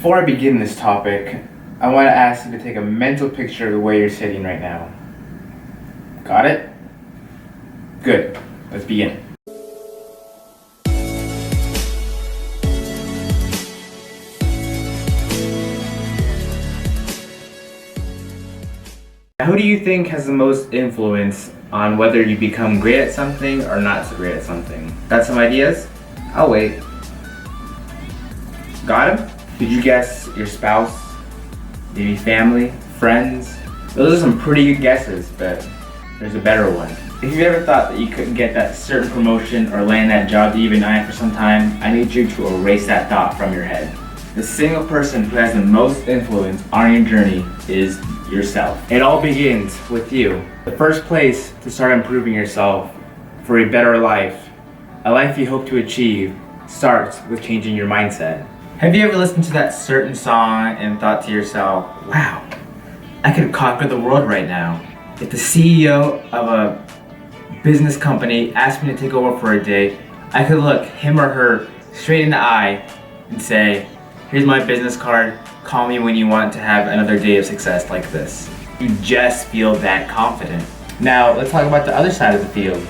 Before I begin this topic, I want to ask you to take a mental picture of the way you're sitting right now. Got it? Good. Let's begin. Now, who do you think has the most influence on whether you become great at something or not so great at something? Got some ideas? I'll wait. Got him? Did you guess your spouse? Maybe family? Friends? Those are some pretty good guesses, but there's a better one. If you ever thought that you couldn't get that certain promotion or land that job that you've been eyeing for some time, I need you to erase that thought from your head. The single person who has the most influence on your journey is yourself. It all begins with you. The first place to start improving yourself for a better life, a life you hope to achieve, starts with changing your mindset. Have you ever listened to that certain song and thought to yourself, wow, I could conquer the world right now? If the CEO of a business company asked me to take over for a day, I could look him or her straight in the eye and say, here's my business card, call me when you want to have another day of success like this. You just feel that confident. Now, let's talk about the other side of the field.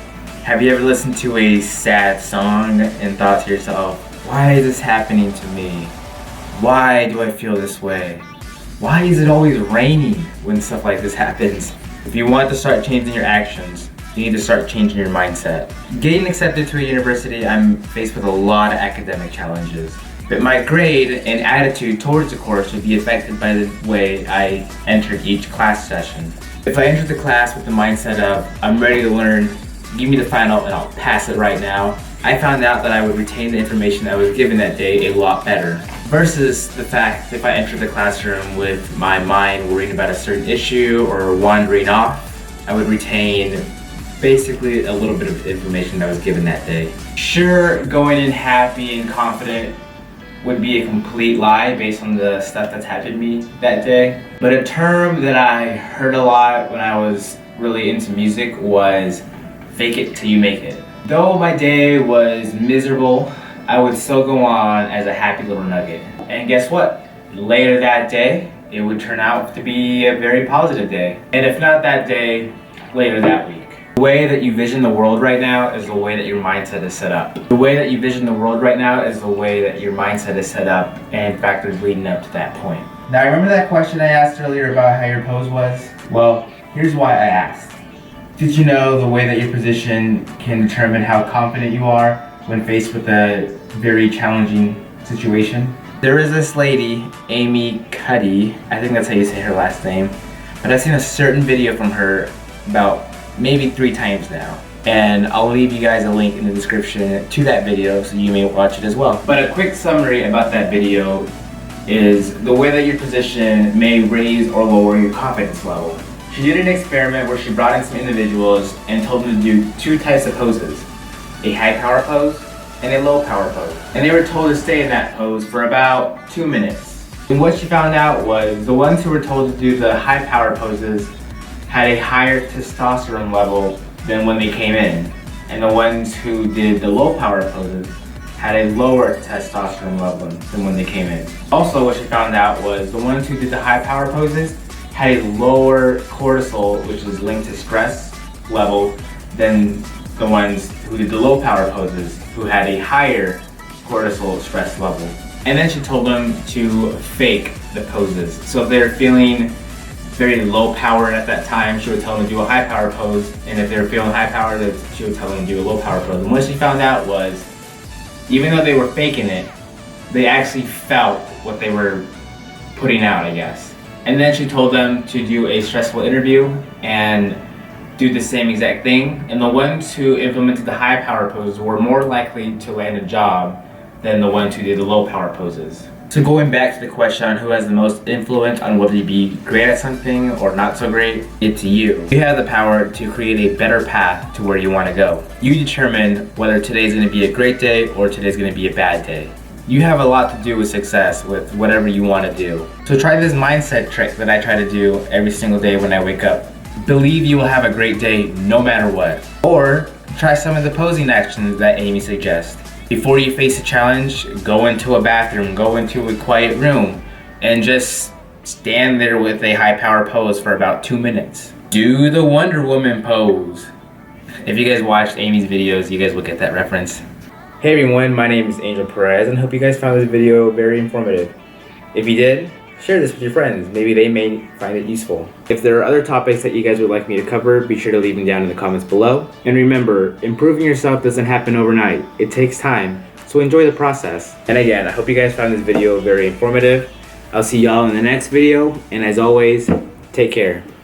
Have you ever listened to a sad song and thought to yourself, why is this happening to me? Why do I feel this way? Why is it always raining when stuff like this happens? If you want to start changing your actions, you need to start changing your mindset. Getting accepted to a university, I'm faced with a lot of academic challenges. But my grade and attitude towards the course would be affected by the way I entered each class session. If I entered the class with the mindset of, I'm ready to learn, give me the final and I'll pass it right now, I found out that I would retain the information I was given that day a lot better. Versus the fact if I entered the classroom with my mind worrying about a certain issue or wandering off, I would retain basically a little bit of information that was given that day. Sure, going in happy and confident would be a complete lie based on the stuff that's happened to me that day. But a term that I heard a lot when I was really into music was fake it till you make it. Though my day was miserable, I would still go on as a happy little nugget. And guess what? Later that day, it would turn out to be a very positive day. And if not that day, later that week. The way that you vision the world right now is the way that your mindset is set up. The way that you vision the world right now is the way that your mindset is set up and factors leading up to that point. Now, remember that question I asked earlier about how your pose was? Well, here's why I asked. Did you know the way that your position can determine how confident you are when faced with a very challenging situation? There is this lady, Cuddy, I think that's how you say her last name, but I've seen a certain video from her about maybe 3 times now. And I'll leave you guys a link in the description to that video so you may watch it as well. But a quick summary about that video is the way that your position may raise or lower your confidence level. She did an experiment where she brought in some individuals and told them to do 2 types of poses, a high power pose and a low power pose. And they were told to stay in that pose for about 2 minutes. And what she found out was the ones who were told to do the high power poses had a higher testosterone level than when they came in. And the ones who did the low power poses had a lower testosterone level than when they came in. Also, what she found out was the ones who did the high power poses had a lower cortisol, which is linked to stress level, than the ones who did the low power poses, who had a higher cortisol stress level. And then she told them to fake the poses. So if they're feeling very low powered at that time, she would tell them to do a high power pose. And if they're feeling high powered, she would tell them to do a low power pose. And what she found out was, even though they were faking it, they actually felt what they were putting out, I guess. And then she told them to do a stressful interview and do the same exact thing. And the ones who implemented the high power poses were more likely to land a job than the ones who did the low power poses. So going back to the question on who has the most influence on whether you be great at something or not so great, it's you. You have the power to create a better path to where you want to go. You determine whether today's going to be a great day or today's going to be a bad day. You have a lot to do with success with whatever you want to do. So try this mindset trick that I try to do every single day when I wake up. Believe you will have a great day no matter what. Or try some of the posing actions that Amy suggests. Before you face a challenge, go into a bathroom, go into a quiet room, and just stand there with a high power pose for about 2 minutes. Do the Wonder Woman pose. If you guys watched Amy's videos, you guys will get that reference. Hey everyone, my name is Angel Perez and hope you guys found this video very informative. If you did, share this with your friends. Maybe they may find it useful. If there are other topics that you guys would like me to cover, be sure to leave them down in the comments below. And remember, improving yourself doesn't happen overnight. It takes time, so enjoy the process. And again, I hope you guys found this video very informative. I'll see y'all in the next video, and as always, take care.